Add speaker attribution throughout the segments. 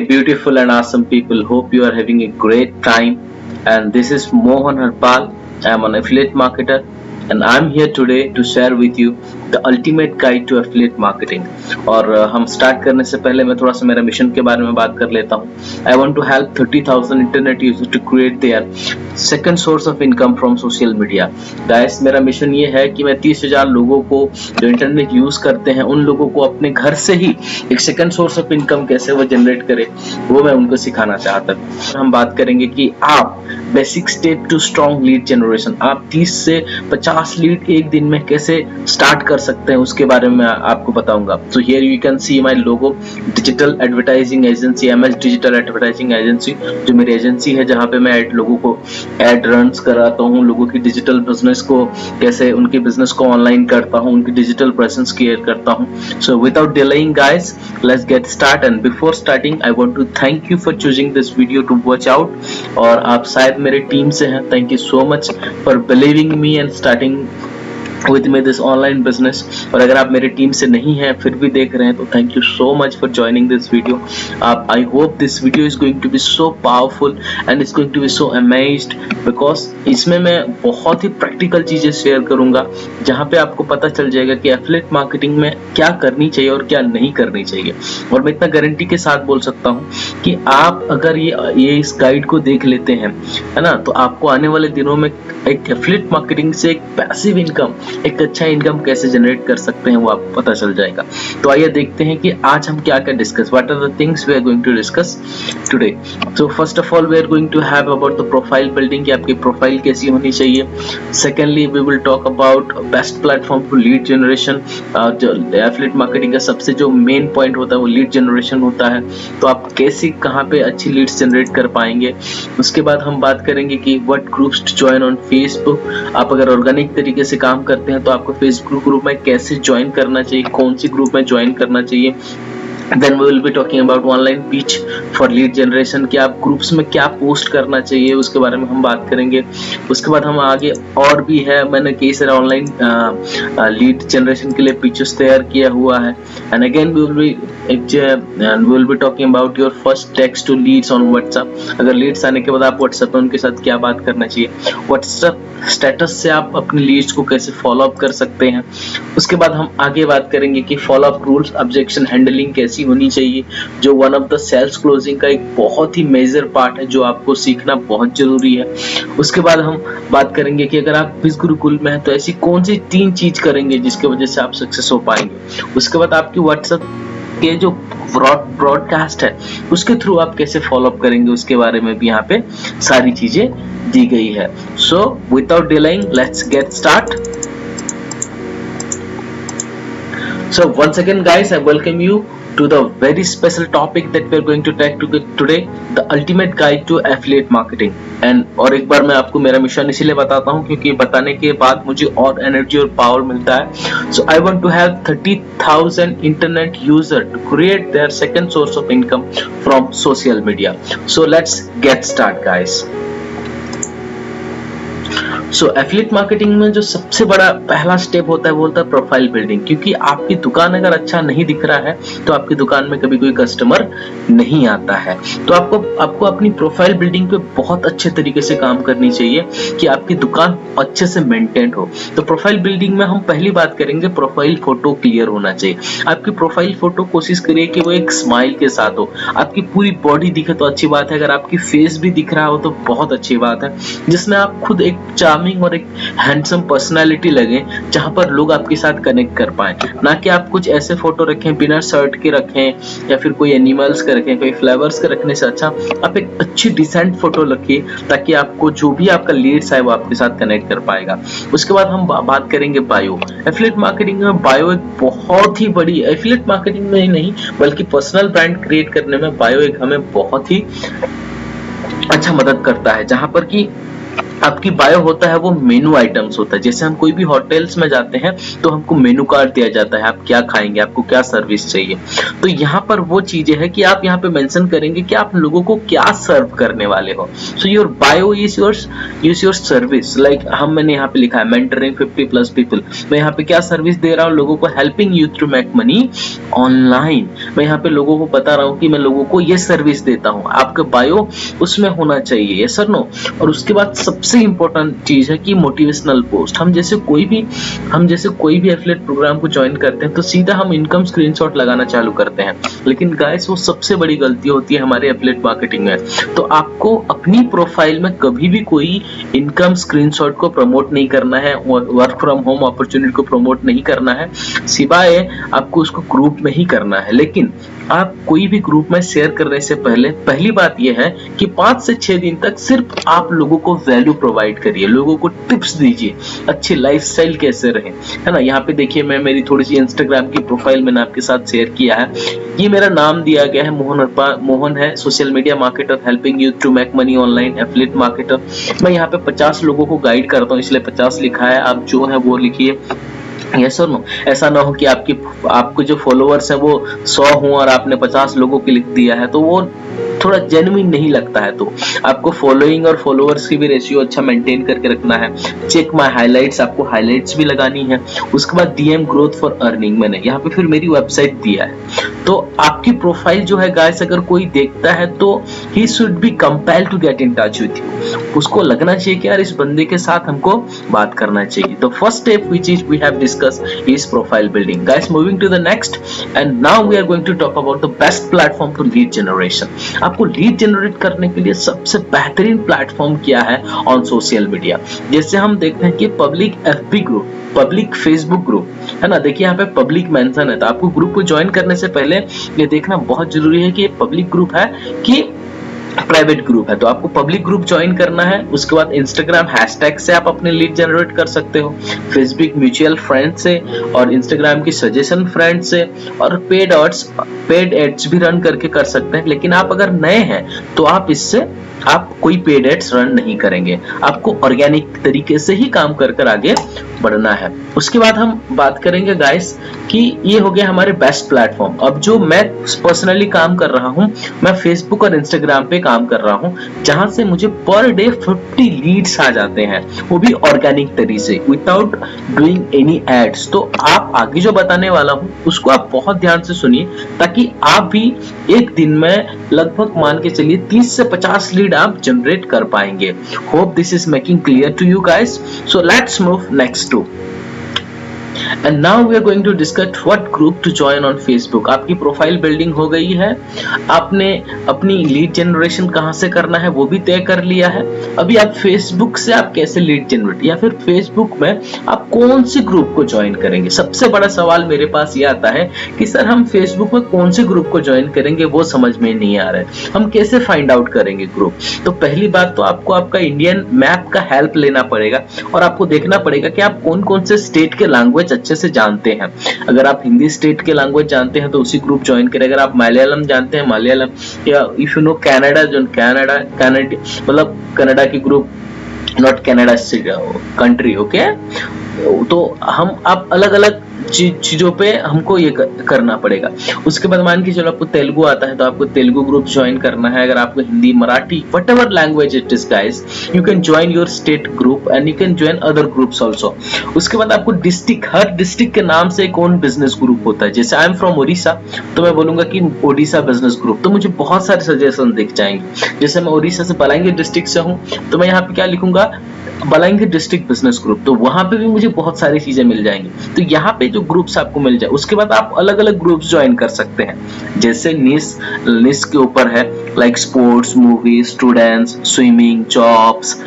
Speaker 1: beautiful and awesome people, hope you are having a great time. And this is Mohan Harpal. I am an affiliate marketer, and I'm here today to share with you the ultimate guide to affiliate marketing. और हम start करने से पहले मैं थोड़ा सा मेरा mission के बारे में बात कर लेता हूँ. I want to help 30,000 internet user to create their second source of income from social media. Guys, मेरा मिशन ये है कि मैं 30,000 लोगों को जो इंटरनेट यूज करते हैं उन लोगों को अपने घर से ही एक सेकंड सोर्स ऑफ इनकम कैसे वो जनरेट करे, वो मैं उनको सिखाना चाहता हूँ. हम बात करेंगे कि आप basic step to strong lead generation, आप 30 से 50 लीड एक दिन में कैसे स्टार्ट कर सकते हैं उसके बारे में आपको बताऊंगा. So here you can see my logo, digital advertising agency, MS digital advertising agency, जो मेरी एजेंसी है जहाँ पे मैं लोगों को एड रन्स कराता हूँ, लोगों की डिजिटल बिजनेस को कैसे उनके बिजनेस को ऑनलाइन करता हूँ, उनकी डिजिटल प्रेजेंस क्रिएट करता हूँ. So without delaying guys, let's get started. And before starting I want to thank you for choosing this video to watch out. और आप शायद मेरे टीम से हैं. Thank you so much for believing me and starting with me this online business. और अगर आप मेरे टीम से नहीं हैं फिर भी देख रहे हैं तो thank you so much for joining this video. I hope this video is going to be so powerful and it's going to be so amazed because इसमें मैं बहुत ही प्रैक्टिकल चीजें शेयर करूंगा जहाँ पे आपको पता चल जाएगा कि एफिलिएट मार्केटिंग में क्या करनी चाहिए और क्या नहीं करनी चाहिए. और मैं इतना गारंटी के साथ बोल सकता हूँ कि आप अगर ये इस गाइड को देख लेते हैं, है ना, तो आपको आने वाले दिनों में एक एफिलिएट मार्केटिंग से एक पैसिव इनकम, एक अच्छा इनकम कैसे जनरेट कर सकते हैं वो आपको पता चल जाएगा. तो आइए देखते हैं कि आज हम क्या क्या discuss, what are the things we are going to discuss today. So first of all we are going to have about the profile building, कि आपकी प्रोफाइल कैसी होनी चाहिए. Secondly we will talk about best platform for lead generation. जो affiliate marketing का सबसे जो main point होता है वो लीड जनरेशन होता है, तो आप कैसे कहाँ पे अच्छी लीड्स जनरेट कर पाएंगे. उसके बाद हम बात करेंगे कि what groups to join on Facebook. आप अगर ऑर्गेनिक तरीके से काम करते हैं तो आपको फेसबुक ग्रुप में कैसे ज्वाइन करना चाहिए, कौन सी ग्रुप में ज्वाइन करना चाहिए. Then we will be talking about online pitch for lead generation, कि आप ग्रुप्स में क्या पोस्ट करना चाहिए उसके बारे में हम बात करेंगे. उसके बाद हम आगे और भी है, मैंने कई सारे ऑनलाइन लीड जनरेशन के लिए पिचेस तैयार किया हुआ है. And again we will be talking about your first text to leads on WhatsApp. अगर लीड्स आने के बाद आप WhatsApp में उनके साथ क्या बात करना चाहिए, WhatsApp स्टेटस से आप अपने लीड्स को कैसे फॉलो अप कर सकते हैं. उसके बाद हम आगे बात करेंगे कि follow up rules, objection handling कैसी होनी चाहिए, जो one of the sales closing का एक बहुत ही मेजर पार्ट है जो आपको सीखना बहुत जरूरी है. उसके बाद हम बात करेंगे कि अगर आप बिज गुरुकुल में हैं तो ऐसी कौन सी 3 चीज करेंगे जिसकी वजह से आप सक्सेस हो पाएंगे. उसके बाद आपकी व्हाट्सएप के जो ब्रॉडकास्ट है उसके थ्रू आप कैसे फॉलो अप करेंगे उसके बारे में भी यहाँ पे सारी चीजें दी गई है. So without delaying let's get start. So once again guys, I welcome you to the very special topic that we are going to take today, the ultimate guide to affiliate marketing. And और एक बार मैं आपको मेरा mission इसीलिए बताता हूँ क्योंकि बताने के बाद मुझे और एनर्जी और पावर मिलता है. So I want to have 30,000 internet user to create their second source of income from social media. So let's get start guys. So affiliate marketing में जो सबसे बड़ा पहला स्टेप होता है वो होता है प्रोफाइल बिल्डिंग. क्योंकि आपकी दुकान अगर अच्छा नहीं दिख रहा है तो आपकी दुकान में कभी कोई कस्टमर नहीं आता है. तो आपको अपनी प्रोफाइल बिल्डिंग पे बहुत अच्छे तरीके से काम करनी चाहिए कि आपकी दुकान अच्छे से मेंटेन हो. तो प्रोफाइल बिल्डिंग में हम पहली बात करेंगे, प्रोफाइल फोटो क्लियर होना चाहिए. आपकी प्रोफाइल फोटो कोशिश करिए कि वो एक स्माइल के साथ हो. आपकी पूरी बॉडी दिखे तो अच्छी बात है, अगर आपकी फेस भी दिख रहा हो तो बहुत अच्छी बात है, जिसमें आप खुद एक और एक हैंडसम पर्सनालिटी लगे जहां पर लोग आपके साथ कनेक्ट कर पाए. ना कि आप कुछ ऐसे फोटो रखें बिना शर्ट के रखें या फिर कोई एनिमल्स के रखें, कोई फ्लावर्स के रखने से अच्छा आप एक अच्छी डिसेंट फोटो रखिए ताकि आपको जो भी आपका लीड्स है वो आपके साथ कनेक्ट कर पाएगा. उसके बाद हम बात करेंगे बायो. एफिलिएट मार्केटिंग में बायो एक बहुत ही बड़ी, एफिलिएट मार्केटिंग में ही नहीं बल्कि पर्सनल ब्रांड क्रिएट करने में बायो एक हमें बहुत ही अच्छा मदद करता है, जहां पर कि आपकी बायो होता है वो मेनू आइटम्स होता है। जैसे हम कोई भी होटल्स में जाते हैं तो हमको मेनू कार्ड दिया जाता है, आप क्या खाएंगे, आपको क्या सर्विस चाहिए। तो यहाँ पर वो चीजें है कि आप यहाँ पे मेंशन करेंगे कि आप लोगों को क्या सर्व करने वाले हो। So your bio is your service. Like मैंने यहाँ पे लिखा है मेंटरिंग 50+ पीपल। मैं यहाँ पे क्या सर्विस दे रहा हूँ लोगों को, helping you to make money online. मैं यहाँ पे लोगों को बता रहा हूँ कि मैं लोगों को ये सर्विस देता हूँ। आपका बायो उसमें होना चाहिए, यस और नो। और उसके बाद सबसे इंपॉर्टेंट चीज है कि मोटिवेशनल पोस्ट। हम जैसे कोई भी एफिलिएट प्रोग्राम को ज्वाइन करते हैं तो सीधा हम इनकम स्क्रीनशॉट लगाना चालू करते हैं, लेकिन गाइस वो सबसे बड़ी गलती होती है हमारे एफिलिएट मार्केटिंग में। तो आपको अपनी प्रोफाइल में कभी भी कोई इनकम स्क्रीनशॉट को प्रमोट नहीं करना है, वर्क फ्रॉम होम अपॉर्चुनिटी को प्रमोट नहीं करना है, सिवाय आपको उसको ग्रुप में ही करना है। लेकिन आप कोई भी ग्रुप में शेयर करने से पहले पहली बात यह है कि 5 से 6 दिन तक सिर्फ आप लोगों को वैल्यू प्रोवाइड करिए, लोगों को टिप्स दीजिए, अच्छी लाइफस्टाइल कैसे रहे, है ना। यहाँ पे देखिए मैं मेरी थोड़ी सी इंस्टाग्राम की प्रोफाइल मैंने आपके साथ शेयर किया है। ये मेरा नाम दिया गया है मोहन है, social media marketer, helping you to make money online, affiliate marketer. मैं यहाँ पे 50 लोगों को गाइड करता हूँ, इसलिए 50 लिखा है, आप जो है वो लिखिए, यस और नो। ऐसा ना हो कि आपको जो फॉलोअर्स है वो 100 हो और आपने 50 लोगों के लिख दिया है, तो वो थोड़ा जेन्युइन नहीं लगता है। तो आपको फॉलोइंग और फॉलोअर्स की भी रेशियो अच्छा मेंटेन करके रखना है। चेक माय हाइलाइट्स, आपको हाइलाइट्स भी लगानी है। उसके बाद डीएम ग्रोथ फॉर अर्निंग, मैंने यहाँ पे फिर मेरी वेबसाइट दिया है। तो आपकी प्रोफाइल जो है गाइस अगर कोई देखता है तो he should be compelled to get in touch with you. उसको लगना चाहिए कि यार इस बंदे के साथ हमको बात करना चाहिए। तो first step which is we have discussed is profile building. Guys moving to the next and now we are going to talk about the best platform for lead generation. आपको लीड जनरेट करने के लिए सबसे बेहतरीन platform क्या है on social media. जैसे हम देखते हैं कि public FB group, public Facebook group, है ना। देखिए यहाँ पे पब्लिक मेंशन है, तो आपको ग्रुप को ज्वाइन करने से पहले ये देखना बहुत जरूरी है कि ये पब्लिक ग्रुप है कि प्राइवेट ग्रुप है। तो आपको पब्लिक ग्रुप ज्वाइन करना है। उसके बाद इंस्टाग्राम हैशटैग से आप अपने लीड जनरेट कर सकते हो, फेसबुक म्यूचुअल फ्रेंड से, और इंस्टाग्राम की सजेशन फ्रेंड से, और पेड एड्स भी रन करके कर सकते हैं। लेकिन आप अगर नए हैं तो आप कोई पेड एड्स रन नहीं करेंगे, आपको ऑर्गेनिक तरीके से ही काम कर आगे बढ़ना है। उसके बाद हम बात करेंगे गाइस कि ये हो गया हमारे बेस्ट प्लेटफॉर्म। अब जो मैं पर्सनली काम कर रहा हूं, मैं फेसबुक और इंस्टाग्राम पे काम कर रहा हूं, जहां से मुझे पर डे 50 लीड्स आ जाते हैं, वो भी ऑर्गेनिक तरीके से, विदाउट डूइंग एनी एड्स। तो आप आगे जो बताने वाला हूं उसको आप बहुत ध्यान से सुनिए, ताकि आप भी एक दिन में लगभग मान के चलिए 30 से 50 लीड आप जनरेट कर पाएंगे। Hope this is making clear to you guys. So let's move next to, and now we are going to discuss what group to join on Facebook। आपकी प्रोफाइल बिल्डिंग हो गई है, आपने अपनी लीड जनरेशन कहां से करना है वो भी तय कर लिया है। अभी आप फेसबुक से आप कैसे लीड जनरेट, या फिर फेसबुक में आप कौन से ग्रुप को ज्वाइन करेंगे। सबसे बड़ा सवाल मेरे पास ये आता है कि सर हम फेसबुक में कौन से ग्रुप को ज्वाइन करेंगे, वो समझ में नहीं आ रहा है, हम कैसे फाइंड आउट करेंगे ग्रुप। तो पहली बात तो आपको आपका इंडियन मैप का हेल्प लेना पड़ेगा, और आपको देखना पड़ेगा कि आप कौन कौन से स्टेट के लैंग्वेज अच्छे से जानते हैं। अगर आप हिंदी स्टेट के लैंग्वेज जानते हैं तो उसी ग्रुप ज्वाइन करें। अगर आप मलयालम जानते हैं, मलयालम, या इफ यू नो कनाडा, जो मतलब कनाडा की group, not Canada country, okay. तो आप अलग अलग चीजों पे हमको ये करना पड़ेगा। उसके बाद मान के चलो आपको तेलुगु आता है तो आपको तेलुगु ग्रुप ज्वाइन करना है। अगर आपको Hindi, Marathi, whatever language it is guys, you can join your state group and you can join other groups also. उसके बाद आपको डिस्ट्रिक्ट, हर डिस्ट्रिक्ट के नाम से एक ओन बिजनेस ग्रुप होता है। जैसे आई एम फ्रॉम ओडिशा, तो मैं बोलूंगा कि ओडिशा बिजनेस ग्रुप, तो मुझे बहुत सारे सजेशन दिख जाएंगे। जैसे मैं ओडिशा से बलांगीर डिस्ट्रिक्ट से हूँ, तो मैं यहाँ पे क्या लिखूंगा, बलांगीर डिस्ट्रिक्ट बिजनेस ग्रुप, तो वहां पे भी मुझे बहुत सारी चीजें मिल जाएंगी। तो यहाँ पे जो ग्रुप्स आपको मिल जाए, उसके बाद आप अलग अलग ग्रुप्स ज्वाइन कर सकते हैं। जैसे निस के ऊपर है, like sports, movies, students, swimming, jobs,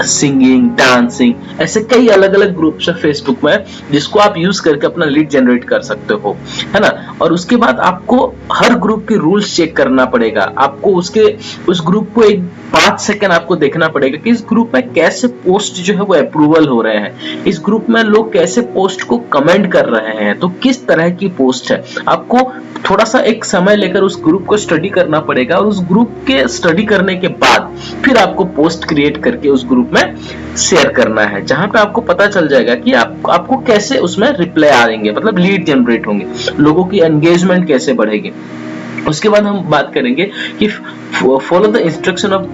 Speaker 1: singing, dancing, ऐसे कई अलग अलग ग्रुप्स है फेसबुक में, जिसको आप यूज करके अपना लीड जनरेट कर सकते हो, है ना। और उसके बाद आपको हर ग्रुप के रूल्स चेक करना पड़ेगा। आपको उस ग्रुप को 5 सेकंड आपको देखना पड़ेगा कि इस ग्रुप में कैसे पोस्ट जो है वो अप्रूवल हो रहे हैं, इस ग्रुप में लोग कैसे पोस्ट को कमेंट कर रहे हैं, तो किस तरह की पोस्ट है। आपको थोड़ा सा एक समय लेकर उस ग्रुप को स्टडी करना पड़ेगा, और उस ग्रुप के स्टडी करने के बाद फिर आपको पोस्ट क्रिएट करके उस ग्रुप में शेयर करना है, जहां पे आपको पता चल जाएगा कि आपको कैसे उसमें रिप्लाई आएंगे, मतलब लीड जनरेट होंगे, लोगों की एंगेजमेंट कैसे बढ़ेगी। उसके बाद हम बात करेंगे कि follow the instruction of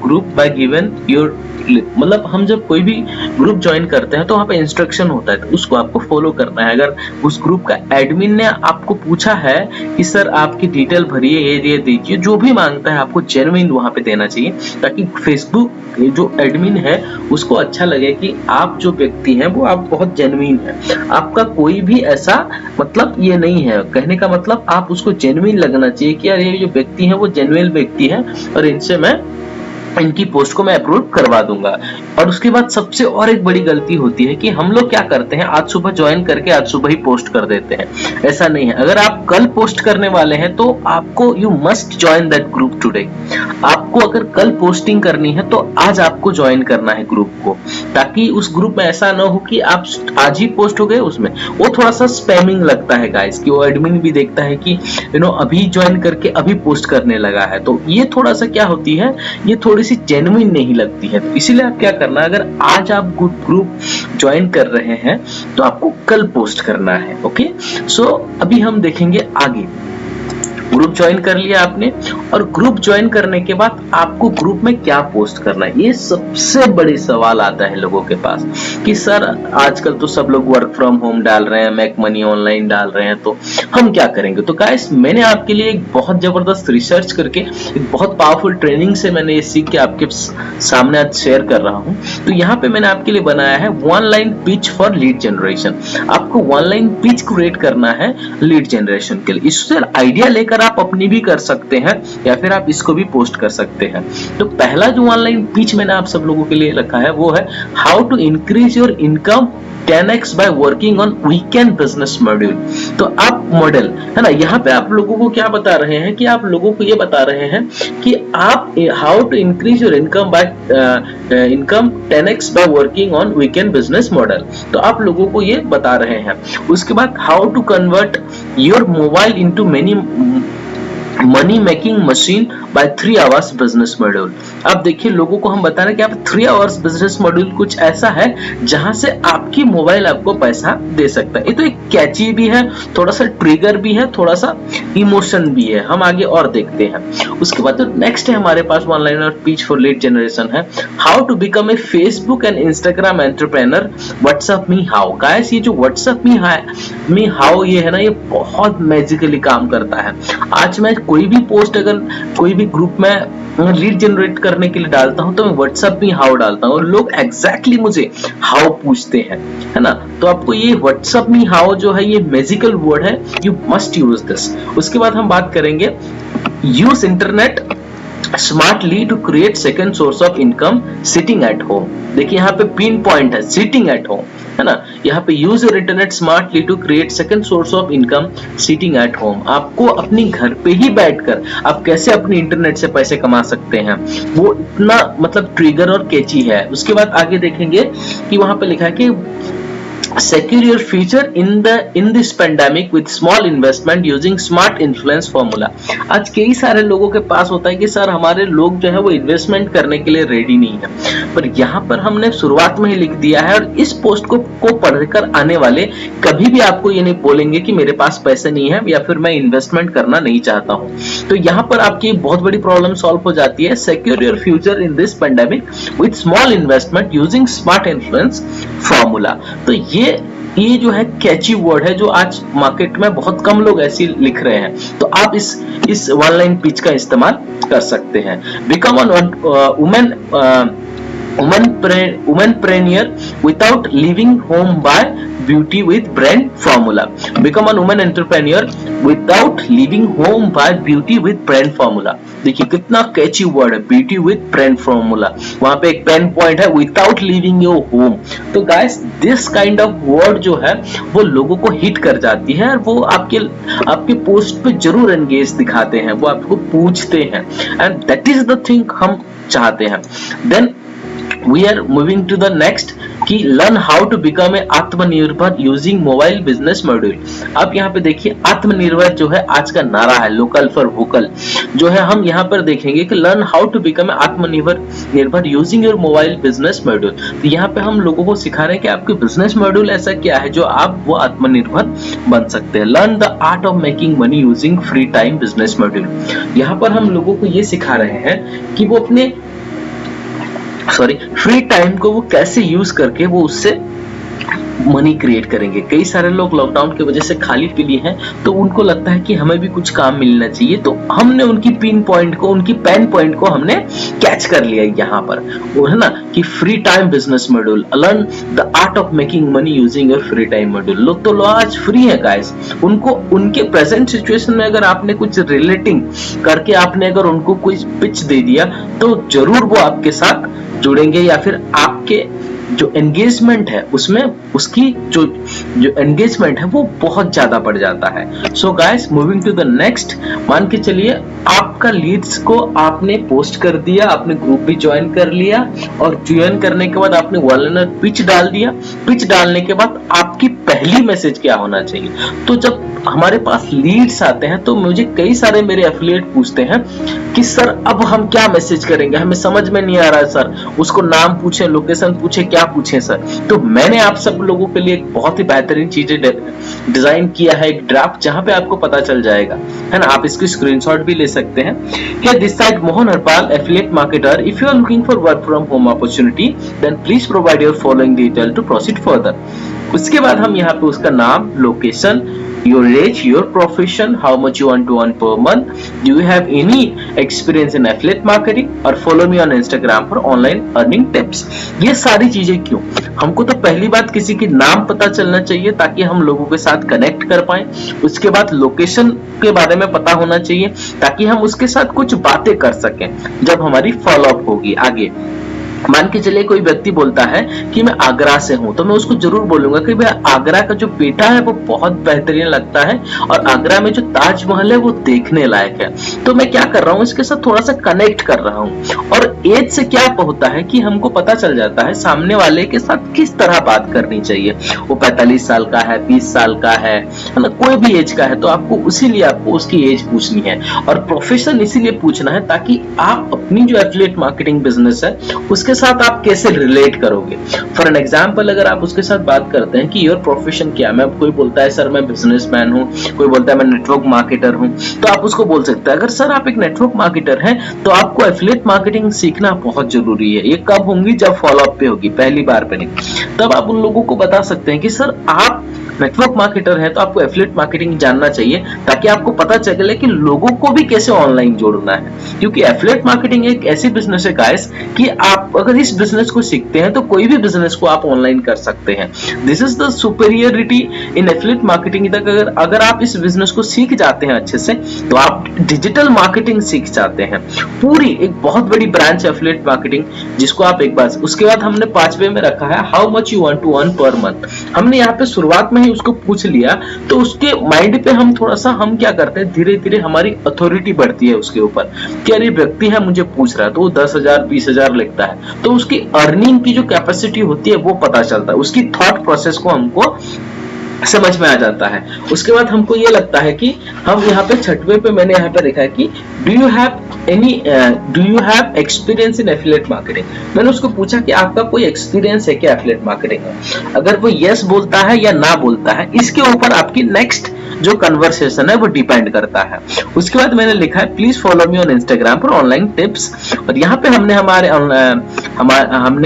Speaker 1: group by given your, मतलब हम जब कोई भी ग्रुप ज्वाइन करते हैं तो वहाँ पे इंस्ट्रक्शन होता है, तो उसको आपको फॉलो करना है। अगर उस ग्रुप का एडमिन ने आपको पूछा है कि सर आपकी डिटेल भरिए, ये दीजिए, जो भी मांगता है आपको जेन्युइन वहाँ पे देना चाहिए, ताकि फेसबुक जो एडमिन है उसको अच्छा लगे कि आप जो व्यक्ति हैं वो आप बहुत जेन्युइन है, आपका कोई भी ऐसा मतलब ये नहीं है। कहने का मतलब आप उसको जेन्युइन लगना चाहिए कि यार ये जो व्यक्ति है वो जेन्युइन व्यक्ति है और इनसे मैं इनकी पोस्ट को मैं अप्रूव करवा दूंगा। और उसके बाद सबसे और एक बड़ी गलती होती है कि हम लोग क्या करते हैं, आज सुबह ज्वाइन करके आज सुबह ही पोस्ट कर देते हैं। ऐसा नहीं है, अगर आप कल पोस्ट करने वाले हैं तो आपको you must join that group today. आपको अगर कल पोस्टिंग करनी है तो आज आपको ज्वाइन करना है ग्रुप को, ताकि उस ग्रुप में ऐसा ना हो कि आप आज ही पोस्ट हो गए उसमें, वो थोड़ा सा स्पैमिंग लगता है गाइस, कि वो एडमिन भी देखता है कि अभी ज्वाइन करके अभी पोस्ट करने लगा है, तो ये थोड़ा सा क्या होती है, ये थोड़ी सी जेन्युइन नहीं लगती है। तो इसीलिए आप क्या करना, अगर आज आप ग्रुप ज्वाइन कर रहे हैं तो आपको कल पोस्ट करना है। ओके, सो अभी हम देखेंगे आगे। ग्रुप ज्वाइन कर लिया आपने, और ग्रुप ज्वाइन करने के बाद आपको ग्रुप में क्या पोस्ट करना है, ये सबसे बड़ी सवाल आता है लोगों के पास कि सर आजकल तो सब लोग वर्क फ्रॉम होम डाल रहे हैं, मेक मनी ऑनलाइन डाल रहे हैं, तो हम क्या करेंगे। तो गाइस, मैंने आपके लिए एक बहुत जबरदस्त रिसर्च करके एक बहुत पावरफुल ट्रेनिंग से मैंने ये सीख के आपके सामने आज शेयर कर रहा हूं। तो यहाँ पे मैंने आपके लिए बनाया है one line pitch for lead generation. आपको वन लाइन पिच क्रिएट करना है लीड जनरेशन के लिए। इससे आइडिया लेकर आप अपनी भी कर सकते हैं या फिर आप इसको भी पोस्ट कर सकते हैं। तो पहला जो ऑनलाइन पिच मैंने आप सब लोगों के लिए रखा है वो है how to increase your income 10x by working on weekend business module। तो आप मॉडल है ना, यहाँ पे आप लोगों को क्या बता रहे हैं कि आप लोगों को ये बता रहे हैं कि आप how to increase your income by income 10x by working on weekend business model। तो आप लोगों को ये बता रहे हैं। उसके बाद how to convert your mobile into many money making machine by 3 hours business module. अब देखिए, लोगों को हम बता रहे हैं कि आप 3 आवर्स बिजनेस मॉड्यूल कुछ ऐसा है जहां से आपकी मोबाइल आपको पैसा दे सकता है। ये तो एक कैची भी है, थोड़ा सा ट्रिगर भी है, थोड़ा सा इमोशन भी है। हम आगे और देखते हैं। उसके बाद तो नेक्स्ट है हमारे पास one liner pitch for lead generation है how to become a Facebook and Instagram entrepreneur WhatsApp me how. Guys, ये जो व्हाट्सएप मी हाउ ये है ना, ये बहुत मैजिकली काम करता है। आज मैं कोई भी पोस्ट अगर कोई भी ग्रुप में लीड जनरेट करने के लिए डालता हूं तो मैं व्हाट्सएप में हाउ डालता हूं और लोग एग्जैक्टली मुझे हाउ पूछते हैं, है ना। तो आपको ये व्हाट्सएप में हाउ जो है ये मैजिकल वर्ड है, यू मस्ट यूज दिस। उसके बाद हम बात करेंगे use internet smartly to create second source of income sitting at home. देखिए यहाँ पे पिन पॉइंट है सिटिंग एट होम, है ना। यहाँ पे use your internet smartly to create second source of income sitting at home. आपको अपनी घर पे ही बैठकर आप कैसे अपनी इंटरनेट से पैसे कमा सकते हैं, वो इतना मतलब ट्रिगर और कैची है। उसके बाद आगे देखेंगे कि वहां पे लिखा है कि secure your future in this pandemic with small investment using smart influence formula। आज कई सारे लोगों के पास होता है कि सर हमारे लोग जो है वो इन्वेस्टमेंट करने के लिए रेडी नहीं है, पर यहाँ पर हमने शुरुआत में ही लिख दिया है और इस पोस्ट को पढ़कर आने वाले कभी भी आपको ये नहीं बोलेंगे कि मेरे पास पैसे नहीं है या फिर मैं इन्वेस्टमेंट करना नहीं चाहता हूँ। तो यहाँ पर आपकी बहुत बड़ी प्रॉब्लम सॉल्व हो जाती है। secure your future in this pandemic with small investment using smart influence formula। तो ये जो है कैची वर्ड है जो आज मार्केट में बहुत कम लोग ऐसे लिख रहे हैं। तो आप इस वन लाइन पिच का इस्तेमाल कर सकते हैं। Become an womanpreneur without leaving home by beauty with brand formula। Become a woman entrepreneur without leaving home by beauty with brand formula। देखिए कितना कैची वर्ड है, ब्यूटी विद ब्रांड फॉर्मूला। वहां पे एक पेन पॉइंट है विदाउट लीविंग योर होम। तो guys, this kind of word जो है वो लोगों को हिट कर जाती है और वो आपके पोस्ट पे जरूर एंगेज दिखाते हैं, वो आपको पूछते हैं, and that is the thing हम चाहते हैं। Then we are moving to the next कि learn how to become a आत्मनिर्भर यूजिंग मोबाइल बिजनेस मॉड्यूल। अब यहाँ पे देखिए आत्मनिर्भर जो है आज का नारा है, लोकल फॉर वोकल जो है। हम यहाँ पर देखेंगे कि learn how to become a आत्मनिर्भर using your mobile business module. तो यहाँ पे हम लोगों को सिखा रहे हैं कि आपके बिजनेस मॉड्यूल ऐसा क्या है जो आप वो आत्मनिर्भर बन सकते हैं। Learn the art of making money using free time business module. यहाँ पर हम लोगों को ये सिखा रहे हैं कि वो अपने फ्री टाइम को वो कैसे यूज करके वो उससे मनी क्रिएट करेंगे। कई सारे लोग लॉकडाउन की वजह से खाली पीली हैं, तो उनको लगता है कि हमें भी कुछ काम मिलना चाहिए, तो हमने उनकी पिन पॉइंट को, उनकी पेन पॉइंट को हमने कैच कर लिया यहाँ पर, वो है ना कि free time business module, learn the art of making money using your free time module. लोग तो आज फ्री है गाइस, उनको उनके प्रेजेंट सिचुएशन में अगर आपने कुछ रिलेटिंग करके आपने अगर उनको कोई पिच दे दिया तो जरूर वो आपके साथ जुड़ेंगे, या फिर आपके जो एंगेजमेंट है उसमें उसकी जो एंगेजमेंट है वो बहुत ज्यादा बढ़ जाता है। So guys, moving to the next, मान के चलिए आपका लीड्स को आपने पोस्ट कर दिया, आपने ग्रुप भी ज्वाइन कर लिया, और ज्वाइन करने के बाद आपने वन पिच डाल दिया। पिच डालने के बाद आपकी पहली मैसेज क्या होना चाहिए? तो जब हमारे पास लीड्स आते हैं तो मुझे कई सारे मेरे एफिलिएट पूछते हैं कि सर अब हम क्या मैसेज करेंगे, हमें समझ में नहीं आ रहा है सर, उसको नाम पूछे, लोकेशन पूछे, क्या पूछे सर। तो मैंने आप सब लोगों के लिए एक बहुत ही बेहतरीन चीजें डिजाइन किया है, एक ड्राफ्ट, जहां पे आपको पता चल जाएगा, है ना। आप इसकी स्क्रीनशॉट भी ले सकते हैं। Here this side Mohan Harpal, affiliate marketer. If you are looking for work from home opportunity, then please provide your following detail to proceed further. उसके बाद हम यहाँ पे उसका नाम, location, your age, your profession, how much you want to earn per month, do you have any experience in affiliate marketing, और follow me on Instagram for online earning tips। ये सारी चीजें क्यों? हमको तो पहली बात किसी की नाम पता चलना चाहिए ताकि हम लोगों के साथ कनेक्ट कर पाए। उसके बाद लोकेशन के बारे में पता होना चाहिए ताकि हम उसके साथ कुछ बातें कर सकें जब हमारी फॉलो अप होगी आगे। मान के चलिए कोई व्यक्ति बोलता है कि मैं आगरा से हूं, तो मैं उसको जरूर बोलूंगा कि भाई आगरा का जो पेठा है वो बहुत बेहतरीन लगता है, और आगरा में जो ताजमहल है वो देखने लायक है। तो मैं क्या कर रहा हूँ, इसके साथ थोड़ा सा कनेक्ट कर रहा हूँ। और एज से क्या होता है कि हमको पता चल जाता है सामने वाले के साथ किस तरह बात करनी चाहिए। वो 45 साल का है, 20 साल का है ना, कोई भी एज का है, तो आपको इसीलिए आपको उसकी एज पूछनी है। और प्रोफेशन इसीलिए पूछना है ताकि आप अपनी जो एफिलिएट मार्केटिंग बिजनेस है उसके साथ आप कैसे रिलेट करोगे। फॉर एन एग्जांपल, अगर आप उसके साथ बात करते हैं कि योर प्रोफेशन क्या है, मैं कोई बोलता है सर मैं बिजनेसमैन हूं, कोई बोलता है मैं नेटवर्क मार्केटर हूं, तो आप उसको बोल सकते हैं अगर सर आप एक नेटवर्क मार्केटर हैं तो आपको एफिलिएट मार्केटिंग सीखना बहुत जरूरी है। ये कब होंगी? जब फॉलो अप पे होगी, पहली बार पे नहीं। तब आप उन लोगों को बता सकते हैं कि सर आप नेटवर्क मार्केटर है तो आपको एफिलिएट मार्केटिंग जानना चाहिए ताकि आपको पता चले कि लोगों को भी कैसे ऑनलाइन जोड़ना है। क्योंकि एफिलिएट मार्केटिंग एक ऐसी बिजनेस है गाइस कि आप अगर इस बिजनेस को सीखते हैं तो कोई भी बिजनेस को आप ऑनलाइन कर सकते हैं। This is the superiority in affiliate marketing. अगर आप इस बिजनेस को सीख जाते हैं अच्छे से तो आप डिजिटल मार्केटिंग सीख जाते हैं। पूरी एक बहुत बड़ी ब्रांच है एफिलिएट मार्केटिंग, जिसको आप एक बार, उसके बाद हमने 5वें में रखा है how much you want to earn per month. हमने यहाँ पे शुरुआत में उसको पूछ लिया तो उसके माइंड पे हम थोड़ा सा हम क्या करते हैं, धीरे धीरे हमारी अथॉरिटी बढ़ती है उसके ऊपर कि अरे व्यक्ति है मुझे पूछ रहा है, तो वो 10,000 20,000 लिखता है, तो उसकी अर्निंग की जो कैपेसिटी होती है वो पता चलता है, उसकी थॉट प्रोसेस को हमको समझ में आ जाता है। उसके बाद हमको ये लगता है कि हम यहाँ पे 6वें पे मैंने यहाँ पे लिखा है कि do you have experience in affiliate marketing. मैंने उसको पूछा कि आपका कोई एक्सपीरियंस है क्या एफिलिएट मार्केटिंग में। अगर वो यस बोलता है या ना बोलता है, इसके ऊपर आपकी नेक्स्ट जो कन्वर्सेशन है वो डिपेंड करता है। उसके बाद मैंने लिखा है please follow me on Instagram for online tips. और यहाँ पे हमने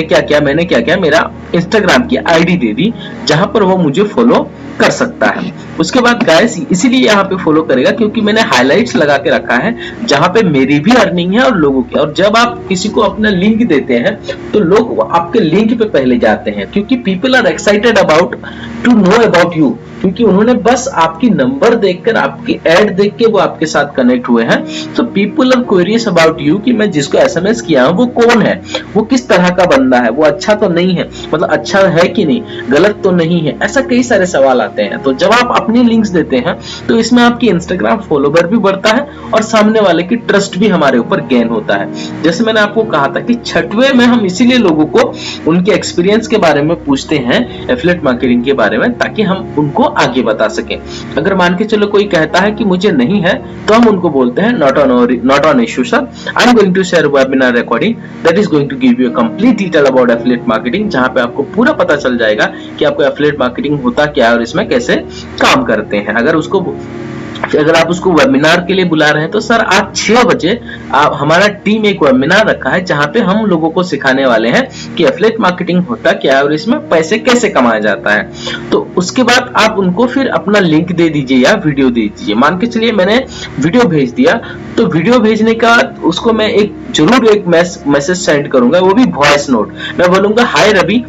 Speaker 1: क्या किया, मैंने क्या किया, मेरा इंस्टाग्राम की आईडी दे दी जहां पर वो मुझे फॉलो कर सकता है। उसके बाद गाइस इसीलिए यहाँ पे फॉलो करेगा क्योंकि मैंने हाइलाइट्स लगा के रखा है जहां पे मेरी भी अर्निंग है और लोगों की। और जब आप किसी को अपना लिंक देते हैं तो लोग आपके लिंक पे पहले जाते हैं क्योंकि people are excited about to know about you, क्योंकि उन्होंने बस आपकी नंबर देखकर, आपकी एड देख के वो आपके साथ कनेक्ट हुए हैं। So people are curious about you कि मैं जिसको एसएमएस किया हूं वो कौन है, वो किस तरह का बंदा है, वो अच्छा तो नहीं है, मतलब अच्छा है कि नहीं, गलत तो नहीं है, ऐसा कई सारे सवाल आते हैं। तो जब आप अपनी लिंक्स देते हैं तो इसमें आपकी इंस्टाग्राम फॉलोवर भी बढ़ता है और सामने वाले की ट्रस्ट भी हमारे ऊपर गेन होता है। जैसे मैंने आपको कहा था कि छठवें में हम इसीलिए लोगों को उनके एक्सपीरियंस के बारे में पूछते हैं, एफिलिएट मार्केटिंग के बारे में, ताकि हम उनको आगे बता सकें। अगर मान के चलो कोई कहता है कि मुझे नहीं है, तो हम उनको बोलते हैं not an issue sir, I am going to share webinar recording that is going to give you a complete detail about affiliate marketing, जहां पे आपको पूरा पता चल जाएगा कि आपको एफिलिएट मार्केटिंग होता क्या है और इसमें कैसे काम करते हैं। अगर आप उसको वेबिनार के लिए बुला रहे हैं तो सर आज 6 बजे हमारा टीम एक वेबिनार रखा है जहां पे हम लोगों को सिखाने वाले हैं कि एफिलिएट मार्केटिंग होता क्या है और इसमें पैसे कैसे कमाया जाता है। तो उसके बाद आप उनको फिर अपना लिंक दे दीजिए या वीडियो दे दीजिए। मान के चलिए मैंने वीडियो भेज दिया, तो वीडियो भेजने का उसको मैं जरूर एक मैसेज सेंड करूंगा, वो भी वॉइस नोट। मैं बोलूंगा hi Ravi,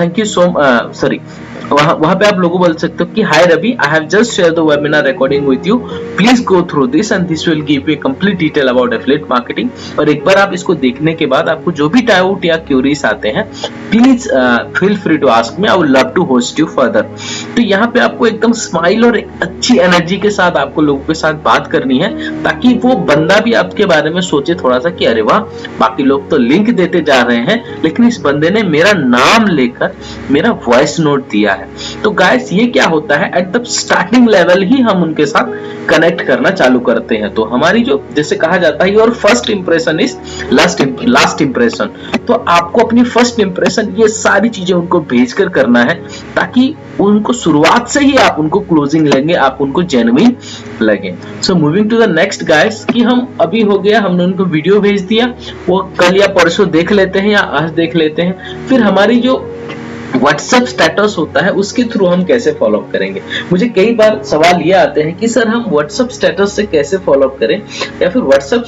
Speaker 1: thank you so sorry, वहां पे आप लोगों बोल सकते हो कि hi Ravi, I have just share the webinar recording with you, please go through this and this will give you complete detail about affiliate marketing. और एक बार आप इसको देखने के बाद आपको जो भी डाउट या क्यूरीज आते हैं, please feel free to ask me, I would love to host you further. तो यहाँ पे आपको एकदम स्माइल और एक अच्छी एनर्जी के साथ आपको लोगों के साथ बात करनी है, ताकि वो बंदा भी आपके बारे में सोचे थोड़ा सा कि अरे वाह, बाकी लोग तो लिंक देते जा रहे हैं लेकिन इस बंदे ने मेरा नाम लेकर मेरा वॉइस नोट दिया है। तो गाइस ये क्या होता है, एट द स्टार्टिंग लेवल ही हम उनके साथ कनेक्ट करना चालू करते हैं। तो हमारी जो जैसे कहा जाता है your first impression is last impression, तो आपको अपनी फर्स्ट इंप्रेशन ये सारी चीजें उनको भेजकर करना है, ताकि उनको शुरुआत से ही आप उनको क्लोजिंग लेंगे, आप उनको जेन्युइन लगे। So moving to the next guys, कि हम अभी हो गया, हमने उनको वीडियो भेज दिया, वो कल या परसों देख लेते हैं या आज देख लेते हैं। फिर हमारी जो व्हाट्सएप स्टेटस होता है उसके थ्रू हम कैसे फॉलो अप करेंगे। मुझे कई बार सवाल ये आते हैं कि सर हम व्हाट्सएप स्टेटस से कैसे फॉलो अप करें, या फिर व्हाट्सएप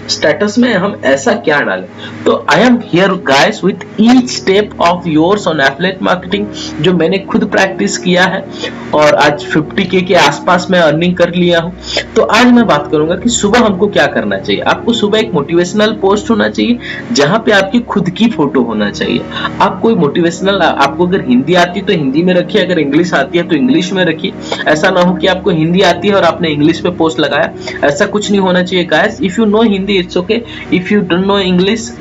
Speaker 1: स्टेटस में हम ऐसा क्या डालें। तो I am here guys with each step of yours on affiliate marketing, जो मैंने खुद प्रैक्टिस किया है और आज 50K के आसपास मैं अर्निंग कर लिया हूं। तो आज मैं बात करूंगा कि सुबह हमको क्या करना चाहिए। आपको सुबह एक मोटिवेशनल पोस्ट होना चाहिए जहां पे आपकी खुद की फोटो होना चाहिए। आप कोई मोटिवेशनल, आपको अगर हिंदी आती है तो हिंदी में रखिए, अगर इंग्लिश आती है तो इंग्लिश में रखिए। ऐसा ना हो कि आपको हिंदी आती है और आपने इंग्लिश पे पोस्ट लगाया, ऐसा कुछ नहीं होना चाहिए guys. If you know Hindi it's okay, if you don't know English,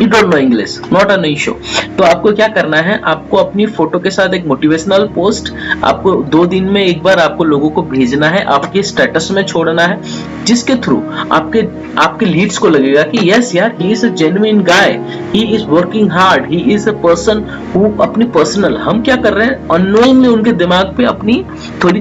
Speaker 1: you don't know English, not an issue. तो आपको क्या करना है, आपको अपनी फोटो के साथ एक मोटिवेशनल पोस्ट आपको 2 दिन में एक बार आपको लोगों को भेजना है, आपके स्टेटस में छोड़ना है, जिसके थ्रू आपके लीड्स को लगेगा कि यस यार, he is a genuine guy, he is working hard, he is a person who अपनी पर्सनल, हम क्या कर रहे हैं अननोइंगली उनके दिमाग पे अपनी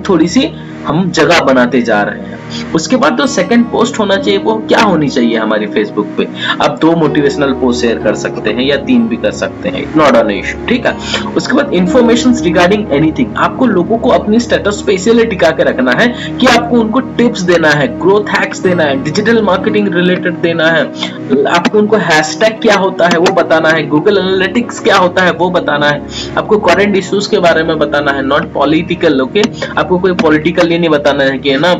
Speaker 1: थोड़ी सी हम जगह बनाते जा रहे हैं। उसके बाद जो सेकंड पोस्ट होना चाहिए वो क्या होनी चाहिए हमारी फेसबुक पे। आप 2 मोटिवेशनल पोस्ट शेयर कर सकते हैं या 3 भी कर सकते हैं, नॉट एन इशू, ठीक है। उसके बाद इंफॉर्मेशंस रिगार्डिंग एनीथिंग, आपको लोगों को अपनी स्टेटस पे इसीलिए टिका के रखना है कि आपको उनको टिप्स देना है, ग्रोथ हैक्स देना है, डिजिटल मार्केटिंग रिलेटेड देना है, आपको उनको हैशटैग क्या होता है वो बताना है, गूगल एनालिटिक्स क्या होता है वो बताना है, आपको करंट इश्यूज के बारे में बताना है, नॉट पॉलिटिकल, ओके। आपको कोई पॉलिटिकल ये नहीं बताना है कि है ना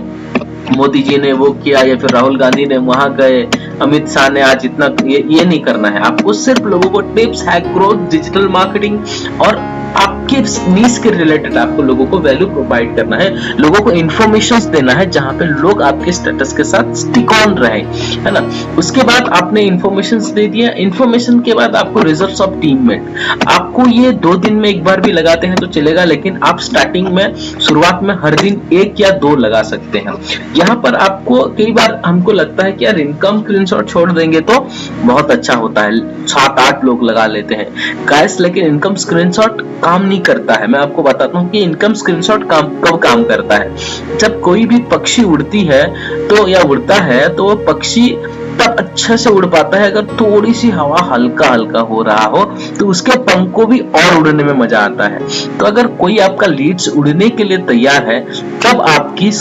Speaker 1: मोदी जी ने वो किया या फिर राहुल गांधी ने वहां गए, अमित शाह ने आज इतना, ये नहीं करना है। आपको सिर्फ लोगों को tips, hack, growth, digital marketing और आपके नीश के रिलेटेड आपको लोगों को वैल्यू प्रोवाइड करना है, लोगों को इंफॉर्मेशंस देना है जहां पे लोग आपके स्टेटस के साथ स्टिक ऑन रहे, है ना। उसके बाद आपने इंफॉर्मेशंस दे दिया, इंफॉर्मेशन के बाद आपको रिजल्ट्स ऑफ टीममेट। आपको ये 2 दिन में एक बार भी लगाते हैं तो चलेगा, लेकिन आप स्टार्टिंग में, शुरुआत में हर दिन 1 या 2 लगा सकते हैं। यहाँ पर आपको कई बार हमको लगता है कि यार इनकम स्क्रीनशॉट छोड़ देंगे तो बहुत अच्छा होता है, 7-8 लोग लगा लेते हैं गाइस, लेकिन इनकम स्क्रीनशॉट काम नहीं करता है। मैं आपको बताता हूँ कि इनकम स्क्रीनशॉट कब काम करता है, जब कोई भी पक्षी उड़ती है तो या उड़ता है तो वो पक्षी तब अच्छा से उड़ पाता है अगर थोड़ी सी हवा हल्का हल्का हो रहा हो, तो उसके पंख को भी और उड़ने में मजा आता है। तो अगर कोई आपका लीड्स उड़ने के लिए तैयार है, तब आपकी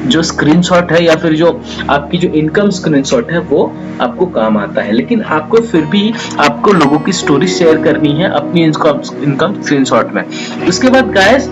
Speaker 1: जो स्क्रीनशॉट है या फिर जो आपकी जो इनकम स्क्रीनशॉट है वो आपको काम आता है। लेकिन आपको फिर भी आपको लोगों की स्टोरी शेयर करनी है अपनी इनकम स्क्रीनशॉट में। उसके बाद गाइस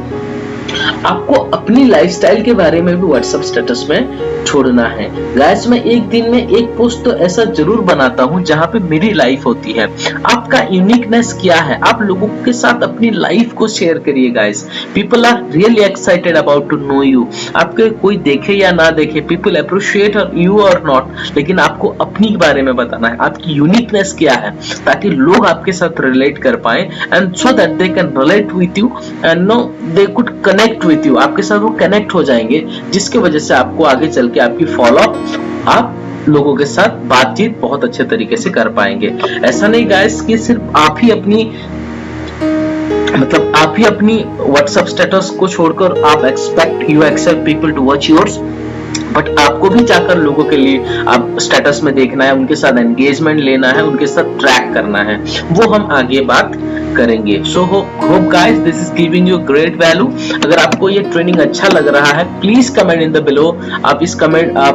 Speaker 1: आपको अपनी लाइफस्टाइल के बारे में भी व्हाट्सएप स्टेटस में छोड़ना है। गाइस मैं एक दिन में एक पोस्ट तो ऐसा जरूर बनाता हूं जहां पे मेरी लाइफ होती है। आपका यूनिकनेस क्या है, आप लोगों के साथ अपनी लाइफ को शेयर करिए guys. People are really excited about to know you. आपके कोई देखे या ना देखे, पीपल अप्रिशिएट यू और नॉट, लेकिन आपको अपनी बारे में बताना है, आपकी यूनिकनेस क्या है, ताकि लोग आपके साथ रिलेट कर पाए and so that they can relate with you and no they could connect with you. आपके साथ वो कनेक्ट हो जाएंगे, जिसकी वजह से आपको आगे चल के आपकी फॉलोअप आप लोगों के साथ बातचीत बहुत अच्छे तरीके से कर पाएंगे। ऐसा नहीं गाइस कि सिर्फ आप ही अपनी व्हाट्सएप स्टेटस को छोड़कर आप expect people to watch yours, but आपको भी जाकर लोगों के लिए आप स्टेटस में देखना है, उनके साथ एंगेजमेंट लेना है, उनके साथ ट्रैक करना है, वो हम आगे बात करेंगे। So hope guys this is giving you great value. अगर आपको ये ट्रेनिंग अच्छा लग रहा है, please comment in the below. आप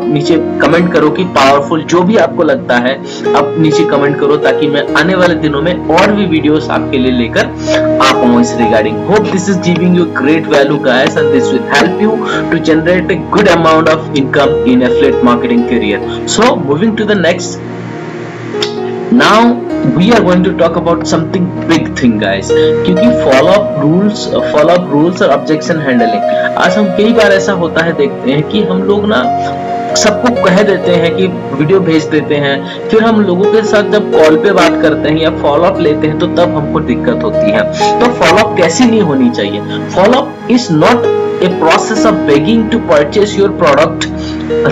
Speaker 1: नीचे कमेंट करो कि पावरफुल, जो भी आपको लगता है आप नीचे कमेंट करो, ताकि मैं आने वाले दिनों में और भी वीडियोस आपके लिए लेकर आ पाऊं इस regarding. Hope this is giving you great value guys and this will help you to generate a good amount of income in affiliate marketing career. So moving to the next, now we are going to talk about something big thing guys, क्योंकि follow up rules और objection handling। आज हम कई बार ऐसा होता है, देखते हैं कि हम लोग ना सबको कह देते हैं कि वीडियो भेज देते हैं, फिर हम लोगों के साथ जब कॉल पे बात करते हैं या फॉलो अप लेते हैं तो तब हमको दिक्कत होती है। तो फॉलो अप कैसी नहीं होनी चाहिए। Follow up is not a process of begging to purchase your product,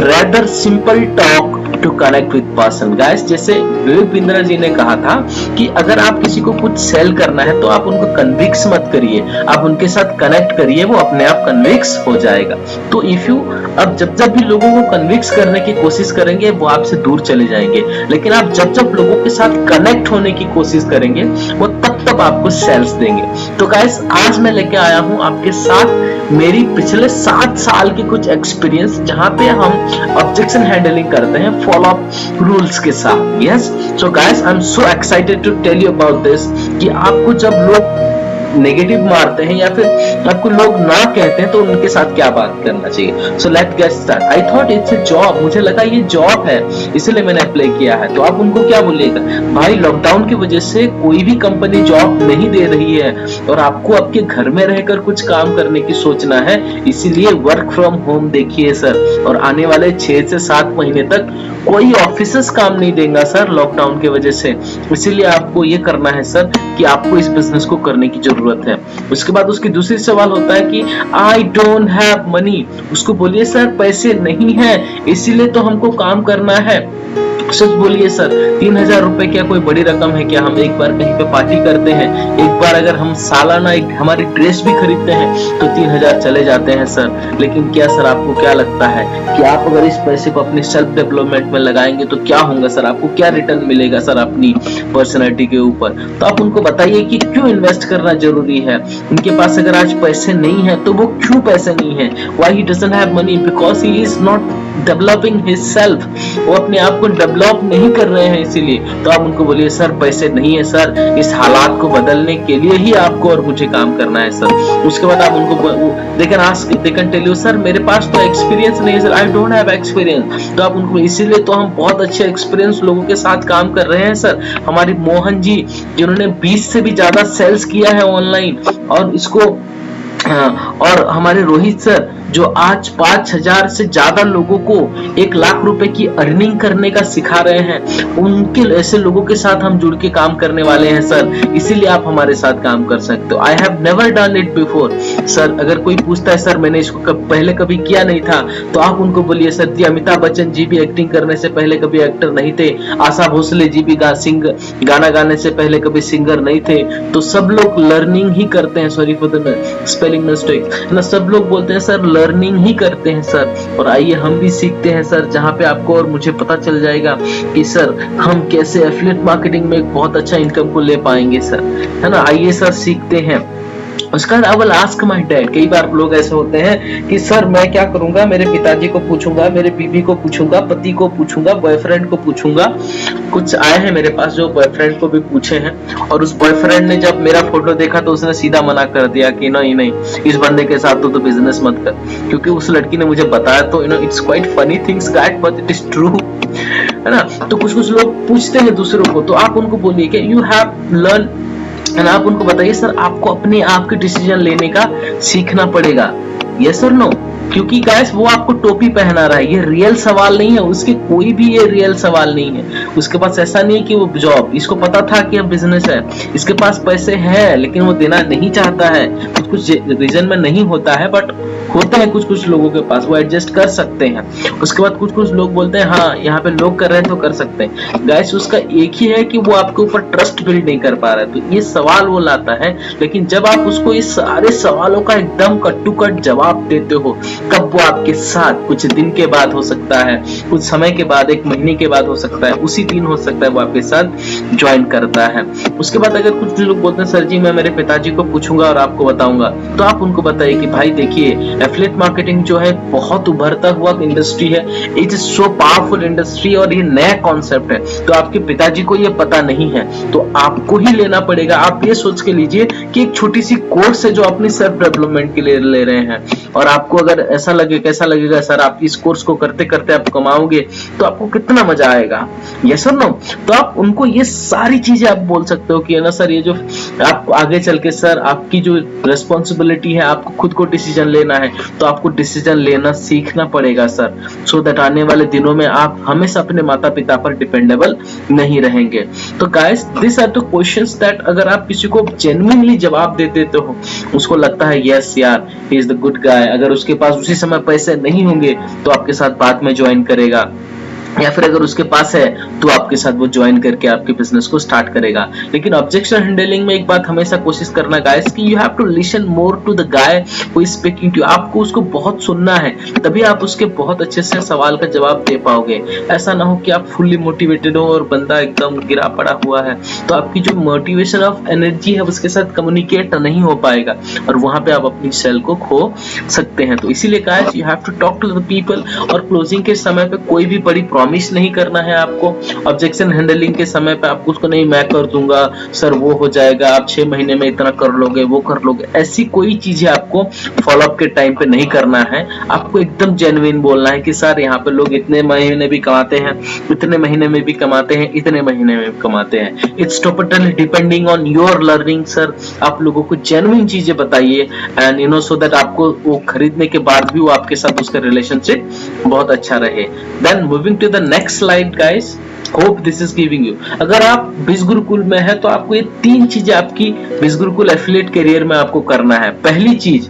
Speaker 1: rather simple talk to connect with person guys। जैसे विवेक बिंद्रा जी ने कहा था कि अगर आप किसी को कुछ सेल करना है तो आप उनको कन्विक्स मत करिए, आप उनके साथ कनेक्ट करिए, वो अपने आप कन्विक्स हो जाएगा। तो इफ यू अब जब भी लोगों को कन्विक्स करने की कोशिश करेंगे वो आपसे दूर चले जाएंगे, लेकिन आप जब लोगों के साथ कनेक्ट होने की कोशिश करेंगे वो तब आपको सेल्स देंगे। तो गाइस आज मैं लेके आया हूं आपके साथ मेरी पिछले 7 साल की कुछ एक्सपीरियंस, जहां पे हम ऑब्जेक्शन हैंडलिंग करते हैं फॉलो अप रूल्स के साथ। Yes, so guys I am so excited to tell you about this कि आपको जब लोग नेगेटिव मारते हैं या फिर आपको लोग ना कहते हैं तो उनके साथ क्या बात करना चाहिए। So let's get start. I thought it's a job, मुझे लगा ये जॉब है इसलिए मैंने अप्लाई किया है। तो आप उनको क्या बोलिएगा, भाई लॉकडाउन की वजह से कोई भी कंपनी जॉब नहीं दे रही है और आपको आपके घर में रहकर कुछ काम करने की सोचना है, इसीलिए वर्क फ्रॉम होम देखिए सर। और आने वाले 6 से 7 महीने तक कोई ऑफिसेस काम नहीं देगा सर लॉकडाउन की वजह से, इसीलिए आपको ये करना है सर कि आपको इस बिजनेस को करने की जरूरत है। उसके बाद उसकी दूसरी सवाल होता है कि आई डोंट हैव मनी, उसको बोलिए सर पैसे नहीं है इसीलिए तो हमको काम करना है। सच बोलिए सर, 3000 रुपए क्या कोई बड़ी रकम है क्या? हम एक बार कहीं पे पार्टी करते हैं, एक बार अगर हम सालाना हमारी ड्रेस भी खरीदते हैं तो 3000 चले जाते हैं सर। लेकिन क्या सर आपको क्या लगता है कि आप अगर इस पैसे को अपनी सेल्फ डेवलपमेंट में लगाएंगे तो क्या होगा सर, आपको क्या रिटर्न मिलेगा सर अपनी पर्सनैलिटी के ऊपर? तो आप उनको बताइए कि क्यों इन्वेस्ट करना जरूरी है। उनके पास अगर आज पैसे नहीं है तो वो क्यों पैसे नहीं है, why he doesn't have money, because he is not developing his self, वो अपने आप को डेवलप नहीं कर रहे हैं इसीलिए। तो आप उनको बोलिए सर पैसे नहीं है सर, इस हालात को बदलने के लिए ही आपको और मुझे काम करना है सर। उसके बाद आप उनको they can tell you sir मेरे पास तो एक्सपीरियंस नहीं है sir, I don't have experience. तो आप उनको इसीलिए तो हम बहुत अच्छे एक्सपीरियंस लोगों के साथ काम कर रहे हैं सर। हमारी मोहन जी जिन्होंने 20 से भी ज्यादा सेल्स किया है ऑनलाइन और हमारे रोहित सर जो आज 5000 से ज्यादा लोगों को 1 लाख रुपए की अर्निंग करने का सिखा रहे हैं, उनके ऐसे लोगों के साथ हम जुड़ के काम करने वाले हैं सर, इसीलिए आप हमारे साथ काम कर सकते हो। I have never done it before sir. अगर कोई पूछता है सर मैंने इसको पहले कभी किया नहीं था, तो आप उनको बोलिए सर जी अमिताभ बच्चन जी भी एक्टिंग करने से पहले कभी एक्टर नहीं थे, आशा भोसले जी भी गाना गाने से पहले कभी सिंगर नहीं थे। तो सब लोग लर्निंग ही करते हैं, sorry for the spelling mistake ना, सब लोग बोलते हैं सर लर्निंग ही करते हैं सर। और आइए हम भी सीखते हैं सर, जहां पे आपको और मुझे पता चल जाएगा कि सर हम कैसे एफिलिएट मार्केटिंग में एक बहुत अच्छा इनकम को ले पाएंगे सर, है ना। आइए सर सीखते हैं। उसके बाद I will ask my dad. कई बार लोग ऐसे होते हैं कि सर मैं क्या करूंगा, मेरे पिताजी को पूछूंगा, मेरे बीवी को पूछूंगा, पति को पूछूंगा, बॉयफ्रेंड को पूछूंगा। कुछ आए हैं मेरे पास जो बॉयफ्रेंड को भी पूछे हैं, और उस बॉयफ्रेंड ने जब मेरा फोटो देखा तो उसने सीधा मना कर दिया कि नहीं नहीं, इस बंदे के साथ तो बिजनेस मत कर, क्योंकि उस लड़की ने मुझे बताया। तो it's quite funny things guys, but it is true, है ना। तो कुछ कुछ लोग पूछते हैं दूसरों को, तो आप उनको बोलिए कि यू हैव लर्न, एंड आप उनको बताइए सर आपको अपने आप के डिसीजन लेने का सीखना पड़ेगा, यस और नो। क्योंकि गाइस वो आपको टोपी पहना रहा है, ये रियल सवाल नहीं है, उसके कोई भी ये रियल सवाल नहीं है। उसके पास ऐसा नहीं है कि वो जॉब, इसको पता था कि अब बिजनेस है, इसके पास पैसे हैं, लेकिन वो देना नहीं चाहता है। कुछ कुछ रीजन में नहीं होता है, बट होते हैं कुछ कुछ लोगों के पास, वो एडजस्ट कर सकते हैं। उसके बाद कुछ कुछ लोग बोलते हैं हाँ यहाँ पे लोग कर रहे हैं तो कर सकते हैं। गाइस उसका एक ही है कि वो आपके ऊपर ट्रस्ट बिल्ड नहीं कर पा रहा है, तो ये सवाल वो लाता है। लेकिन जब आप उसको इस सारे सवालों का एकदम कट टू कट जवाब देते हो, तब वो आपके साथ कुछ दिन के बाद हो सकता है, कुछ समय के बाद, 1 महीने के बाद हो सकता है, उसी दिन हो सकता है वो आपके साथ ज्वाइन करता है। उसके बाद अगर कुछ लोग बोलते हैं सर जी मैं मेरे पिताजी को पूछूंगा और आपको बताऊंगा, तो आप उनको बताइए कि भाई देखिए एफिलिएट मार्केटिंग जो है बहुत उभरता हुआ इंडस्ट्री है, it is so powerful industry, और ये नया कॉन्सेप्ट है। तो आपके पिताजी को ये पता नहीं है, तो आपको ही लेना पड़ेगा। आप ये सोच के लीजिए कि एक छोटी सी कोर्स है जो अपनी सेल्फ डेवलपमेंट के लिए ले रहे हैं, और आपको अगर ऐसा लगे, कैसा लगेगा सर आप इस कोर्स को करते करते आप कमाओगे तो आपको कितना मजा आएगा, यस और नो। तो आप उनको ये सारी चीजें आप बोल सकते हो कि है ना सर, ये जो आप आगे चल के सर आपकी जो रिस्पॉन्सिबिलिटी है, आपको खुद को डिसीजन लेना है, तो आपको डिसीजन लेना सीखना पड़ेगा सर, सो दैट आने वाले दिनों में आप हमेशा अपने माता पिता पर डिपेंडेबल नहीं रहेंगे। तो guys this are the questions that अगर आप किसी को जेन्युइनली जवाब दे देते हो, उसको लगता है यस यार he is the good guy, अगर उसके पास उसी समय पैसे नहीं होंगे तो आपके साथ बाद में ज्वाइन करेगा, या फिर अगर उसके पास है तो आपके साथ वो ज्वाइन करके आपके बिजनेस को स्टार्ट करेगा। लेकिन ऑब्जेक्शन हैंडलिंग में एक बात हमेशा कोशिश करना गाइस कि you have to listen more to the guy who is speaking to. आपको उसको बहुत सुनना है, तभी आप उसके बहुत अच्छे से सवाल का जवाब दे पाओगे। ऐसा ना हो कि आप फुल्ली मोटिवेटेड हो और बंदा एकदम गिरा पड़ा हुआ है, तो आपकी जो मोटिवेशन ऑफ एनर्जी है उसके साथ कम्युनिकेट नहीं हो पाएगा, और वहां पे आप अपनी सेल को खो सकते हैं। तो इसीलिए guys you have to talk to the people, और क्लोजिंग के समय पे कोई भी बड़ी प्रॉमिस नहीं करना है आपको। ऑब्जेक्शन हैंडलिंग के समय पे आपको उसको नहीं मैं कर दूंगा सर, वो हो जाएगा, आप 6 महीने में इतना कर लोगे, वो कर लोगे, ऐसी कोई चीजें आपको फॉलो अप के टाइम पे नहीं करना है। आपको एकदम जेन्युइन बोलना है कि सर यहाँ पे लोग इतने महीने भी कमाते हैं, इतने महीने में भी कमाते हैं, इतने महीने में भी कमाते हैं। It's totally depending on your learning sir. आप लोगों को जेन्युइन चीजें बताइए, and you know so that आपको वो खरीदने के बाद भी वो आपके साथ उसका रिलेशनशिप बहुत अच्छा रहे। Then moving to the next slide guys, hope this is giving you. अगर आप बिज गुरुकुल में है तो आपको ये 3 चीजें आपकी बिज गुरुकुल एफिलिएट करियर में आपको करना है। पहली चीज,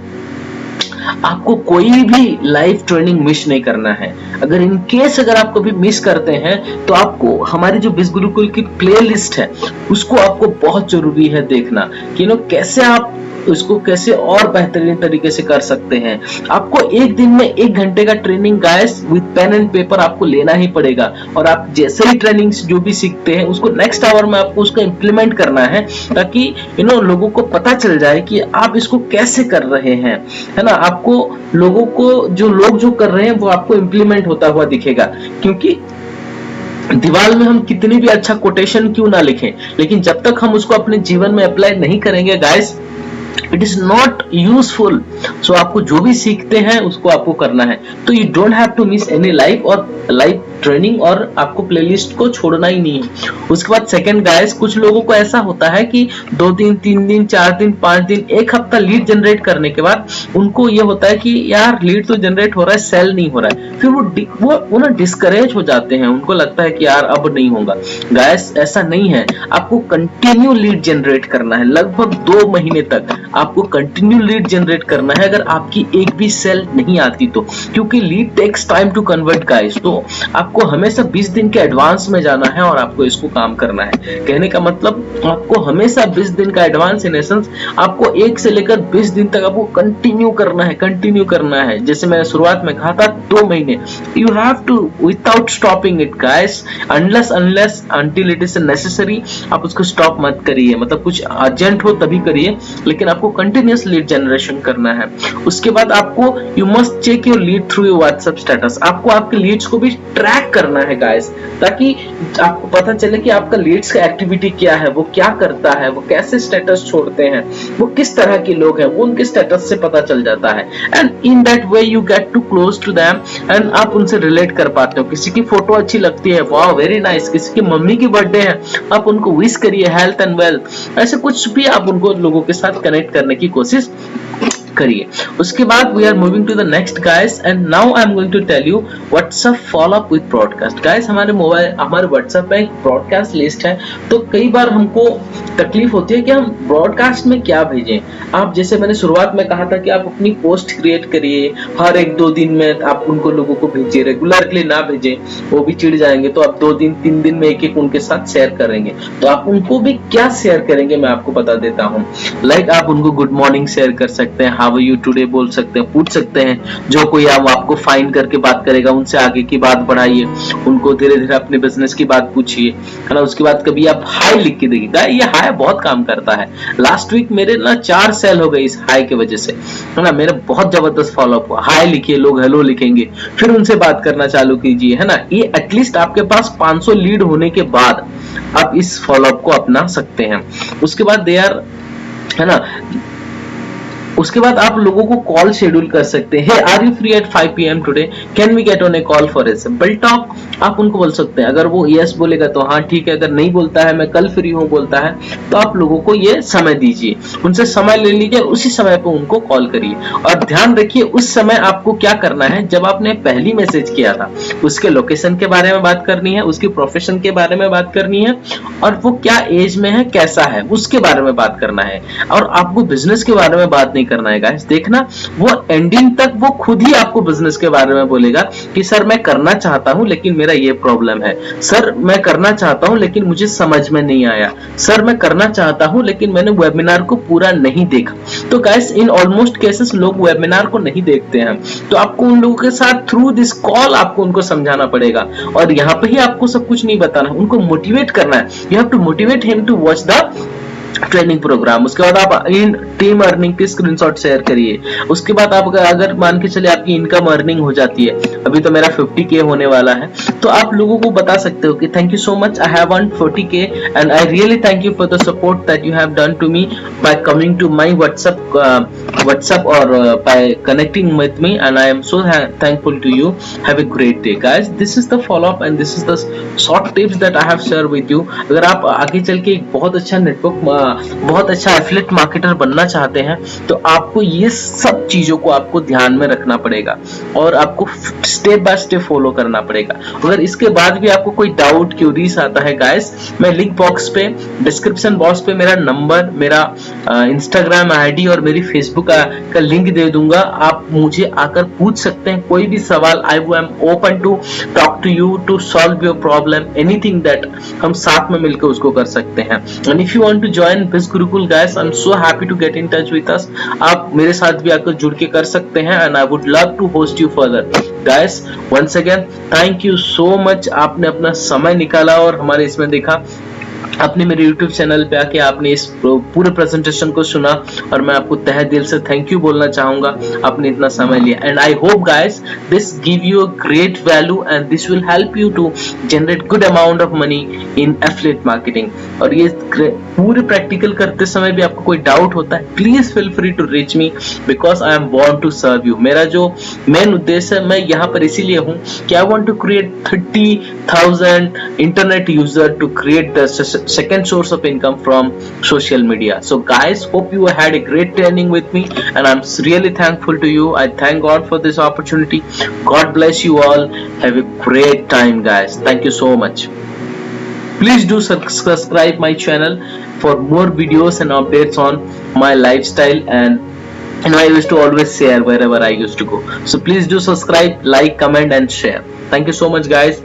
Speaker 1: आपको कोई भी लाइव ट्रेनिंग मिस नहीं करना है। अगर इन केस अगर आप कभी मिस करते हैं तो आपको हमारी जो बिज गुरुकुल की प्लेलिस्ट है उसको आपको बहुत जरूरी है देखना कि कैसे आप उसको कैसे और बेहतरीन तरीके से कर सकते हैं। आपको एक दिन में 1 घंटे का training guys with pen and paper आपको लेना ही पड़ेगा, और आप जैसे ही ट्रेनिंग जो भी सीखते हैं उसको नेक्स्ट आवर में आपको उसको इम्प्लीमेंट करना है, ताकि लोगों को पता चल जाए कि आप इसको कैसे कर रहे हैं, है ना। आपको लोगों को जो कर रहे हैं वो आपको इम्प्लीमेंट होता हुआ दिखेगा। क्योंकि दीवार में हम कितनी भी अच्छा कोटेशन क्यों ना लिखें, लेकिन जब तक हम उसको अपने जीवन में अप्लाई नहीं करेंगे guys, it is not useful. So आपको जो भी सीखते हैं उसको आपको करना है। तो you don't have to miss any live training, और आपको प्लेलिस्ट को छोड़ना ही नहीं है। उसके बाद सेकंड गाइस, कुछ लोगों को ऐसा होता है कि 2 दिन 3 दिन 4 दिन 5 दिन 1 हफ्ता लीड जनरेट करने के बाद उनको ये होता है कि यार लीड तो जनरेट हो रहा है, सेल नहीं हो रहा है। फिर वो ना डिस्करेज हो जाते हैं, उनको लगता है कि यार अब नहीं होगा। गाइस ऐसा नहीं है, आपको कंटिन्यू लीड जनरेट करना है, लगभग 2 महीने तक आपको कंटिन्यू लीड जनरेट करना है, अगर आपकी एक भी सेल नहीं आती तो। क्योंकि lead takes time to convert guys, तो आपको हमेशा 20 दिन के एडवांस में जाना है और आपको इसको काम करना है। कहने का मतलब आपको हमेशा 20 दिन का एडवांस, इन एसेंस आपको 1 से लेकर 20 दिन तक आपको कंटिन्यू करना है। जैसे मैंने शुरुआत में कहा था 2 महीने, you have to without stopping it guys, unless until it is necessary. आप उसको स्टॉप मत करिए, मतलब कुछ अर्जेंट हो तभी करिए, लेकिन आपको कंटिन्यूस लीड जनरेशन करना है। उसके बाद आपको you must check your lead through your WhatsApp status. आपको आपके लीड्स को भी ट्रैक करना है गाइस, ताकि आपको पता चले कि आपका लीड्स का एक्टिविटी क्या है, वो क्या करता है, वो कैसे स्टेटस छोड़ते हैं, वो किस तरह के लोग हैं, वो उनके स्टेटस से पता चल जाता है। And in that way you get to close to them एंड आप उनसे रिलेट कर पाते हो। किसी की फोटो अच्छी लगती है, वाह वेरी नाइस, किसी की मम्मी की बर्थडे है, आप उनको विश करिए हेल्थ एंड वेल्थ, ऐसे कुछ भी आप उनको लोगों के साथ कनेक्ट करने की कोशिश करिए। उसके बाद we are moving to the next guys, and now I am going to tell you WhatsApp follow up with broadcast. Guys हमारे व्हाट्सएप पे एक ब्रॉडकास्ट लिस्ट है, तो कई बार हमको तकलीफ होती है कि हम ब्रॉडकास्ट में क्या भेजें। आप जैसे मैंने शुरुआत में कहा था कि आप अपनी पोस्ट क्रिएट करिए, हर 1-2 दिन में आप उनको लोगों को भेजिए, रेगुलरली ना भेजें, वो भी चिढ़ जाएंगे। तो आप 2 दिन 3 दिन में एक उनके साथ शेयर करेंगे। तो आप उनको भी क्या शेयर करेंगे मैं आपको बता देता हूँ। लाइक आप उनको गुड मॉर्निंग शेयर कर सकते हैं, हाउ आर यू टुडे बोल सकते हैं, पूछ सकते हैं। जो कोई आपको फाइन करके बात करेगा उनसे आगे की बात बढ़ाइए, उनको धीरे धीरे अपने बिजनेस की बात पूछिए, है ना। उसके बाद कभी आप हाई लिख के देखिए, ये हाई बहुत काम करता है। लास्ट वीक मेरे ना 4 सेल हो गए इस हाई की वजह से, है ना। मेरे बहुत जबरदस्त फॉलोअप हुआ। हाई लिखिए, लोग हेलो लिखेंगे, फिर उनसे बात करना चालू कीजिए, है ना। ये एटलीस्ट आपके पास 500 लीड होने के बाद आप इस फॉलोअप को अपना सकते हैं। उसके बाद दे आर, है ना, उसके बाद आप लोगों को कॉल शेड्यूल कर सकते हैं। Are you free at 5 PM today, can we get on a call for a simple talk. आप उनको बोल सकते हैं। अगर वो यस बोलेगा तो हाँ ठीक है, अगर नहीं बोलता है मैं कल फ्री हूँ बोलता है, तो आप लोगों को ये समय दीजिए, उनसे समय ले लीजिए, उसी समय पे उनको कॉल करिए। और ध्यान रखिए उस समय आपको क्या करना है, जब आपने पहली मैसेज किया था उसके लोकेशन के बारे में बात करनी है, उसकी प्रोफेशन के बारे में बात करनी है, और वो क्या एज में है, कैसा है, उसके बारे में बात करना है। और आपको बिजनेस के बारे में बात नहीं करना है गाइस। देखना वो एंडिंग तक वो खुद ही आपको बिजनेस के बारे में बोलेगा कि सर मैं करना चाहता हूं लेकिन मेरा ये प्रॉब्लम है, सर मैं करना चाहता हूं लेकिन मुझे समझ में नहीं आया, सर मैं करना चाहता हूं लेकिन मैंने वेबिनार को पूरा नहीं देखा। तो गाइस इन ऑलमोस्ट केसेस लोग वेबिनार को नहीं देखते हैं, तो आपको उन लोगों के साथ थ्रू दिस कॉल आपको उनको समझाना पड़ेगा। और यहाँ पे ही आपको सब कुछ नहीं बताना, उनको मोटिवेट करना है। You have to motivate him to watch the training program. उसके बाद आप इन टीम अर्निंग की स्क्रीनशॉट शेयर करिए। उसके बाद आप अगर मान के चले आपकी इनकम अर्निंग हो जाती है, अभी तो मेरा 50K होने वाला है, तो आप लोगों को बता सकते हो कि thank you so much, I have earned 40K and I really thank you for the support that you have done to me by coming to my WhatsApp or by connecting with me, and I am so thankful to you. Have a great day guys. This is the follow up and this is the short tips that I have shared with you. अगर आप आगे चल के एक बहुत अच्छा network, बहुत अच्छा एफिलिएट मार्केटर बनना चाहते हैं, तो आपको ये सब चीजों को आपको ध्यान में रखना पड़ेगा और आपको स्टेप बाय स्टेप फॉलो करना पड़ेगा। अगर इसके बाद भी आपको कोई डाउट क्यूरीज आता है गाइस, मैं लिंक बॉक्स पे, डिस्क्रिप्शन बॉक्स पे मेरा नंबर, मेरा इंस्टाग्राम आईडी और मेरी फेसबुक का लिंक दे दूंगा। आप मुझे आकर पूछ सकते हैं कोई भी सवाल। I am open to talk to you to solve your problem, anything that, हम साथ में मिलकर उसको कर सकते हैं। And if you want to join biz Gurukul guys, I am so happy to get in touch with us. आप मेरे साथ भी आकर जुड़ के कर सकते हैं and I would love to host you further guys. Once again thank you so much, आपने अपना समय निकाला और हमारे इसमें देखा, आपने मेरे YouTube चैनल पे आके आपने इस पूरे प्रेजेंटेशन को सुना और मैं आपको तहे दिल से थैंक यू बोलना चाहूंगा, आपने इतना समय लिया। And I hope guys this give you a great value and this will help you to generate good amount of money in affiliate marketing. और ये पूरे प्रैक्टिकल करते समय भी आपको कोई डाउट होता है, please feel free to reach me because I am born to serve you. मेरा जो मेन उद्देश्य है, मैं यहाँ पर इसीलिए हूँ कि I want to create 30,000 internet user to create the second source of income from social media. So guys, hope you had a great training with me and I'm really thankful to you. I thank God for this opportunity. God bless you all. Have a great time guys. Thank you so much. Please do subscribe my channel for more videos and updates on my lifestyle and I used to always share wherever I used to go. So please do subscribe, like, comment and share. Thank you so much guys.